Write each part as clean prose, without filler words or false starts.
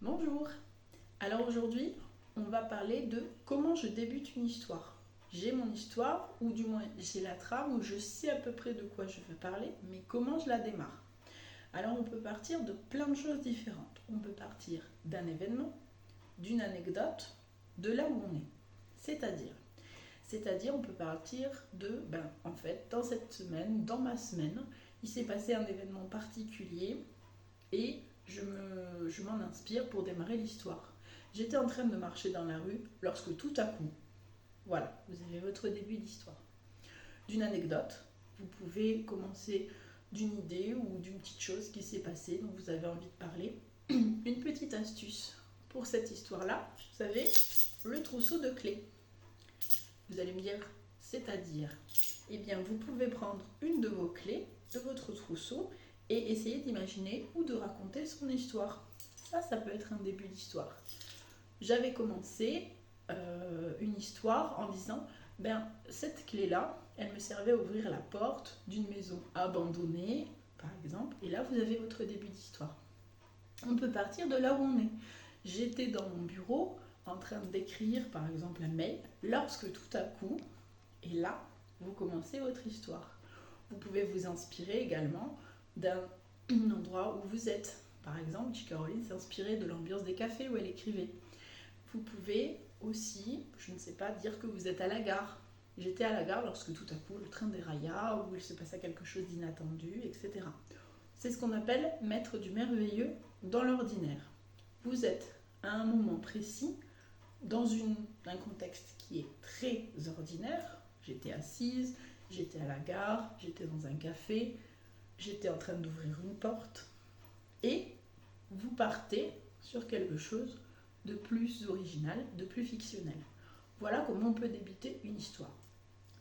Bonjour. Alors aujourd'hui, on va parler de comment je débute une histoire. J'ai mon histoire, ou du moins j'ai la trame, où je sais à peu près de quoi je veux parler, mais comment je la démarre. Alors on peut partir de plein de choses différentes. On peut partir d'un événement, d'une anecdote, de là où on est. C'est-à-dire on peut partir de, en fait, dans cette semaine, dans ma semaine, il s'est passé un événement particulier et je m'en inspire pour démarrer l'histoire. J'étais en train de marcher dans la rue lorsque tout à coup, voilà, vous avez votre début d'histoire. D'une anecdote, vous pouvez commencer d'une idée ou d'une petite chose qui s'est passée dont vous avez envie de parler. Une petite astuce pour cette histoire-là, vous savez, le trousseau de clés. Vous allez me dire, c'est-à-dire, eh bien, vous pouvez prendre une de vos clés de votre trousseau et essayer d'imaginer ou de raconter son histoire. Ça peut être un début d'histoire. J'avais commencé une histoire en disant, cette clé-là, elle me servait à ouvrir la porte d'une maison abandonnée, par exemple, et là, vous avez votre début d'histoire. On peut partir de là où on est. J'étais dans mon bureau en train d'écrire, par exemple, un mail, lorsque tout à coup, et là, vous commencez votre histoire. Vous pouvez vous inspirer également d'un endroit où vous êtes. Par exemple, Caroline s'est inspirée de l'ambiance des cafés où elle écrivait. Vous pouvez aussi, je ne sais pas, dire que vous êtes à la gare. J'étais à la gare lorsque tout à coup le train dérailla, ou il se passait quelque chose d'inattendu, etc. C'est ce qu'on appelle mettre du merveilleux dans l'ordinaire. Vous êtes à un moment précis, dans un contexte qui est très ordinaire. J'étais assise, j'étais à la gare, j'étais dans un café, j'étais en train d'ouvrir une porte, et vous partez sur quelque chose de plus original, de plus fictionnel. Voilà comment on peut débuter une histoire.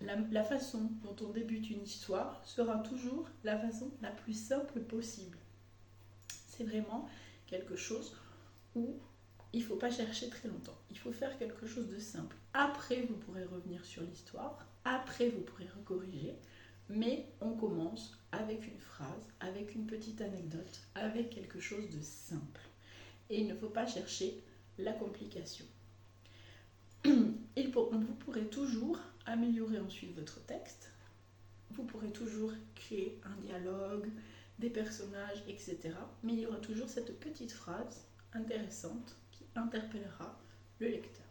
La façon dont on débute une histoire sera toujours la façon la plus simple possible. C'est vraiment quelque chose où il ne faut pas chercher très longtemps. Il faut faire quelque chose de simple. Après, vous pourrez revenir sur l'histoire. Après, vous pourrez recorriger. Mais on commence avec une phrase, avec une petite anecdote, avec quelque chose de simple. Et il ne faut pas chercher la complication. Vous pourrez toujours améliorer ensuite votre texte. Vous pourrez toujours créer un dialogue, des personnages, etc. Mais il y aura toujours cette petite phrase intéressante qui interpellera le lecteur.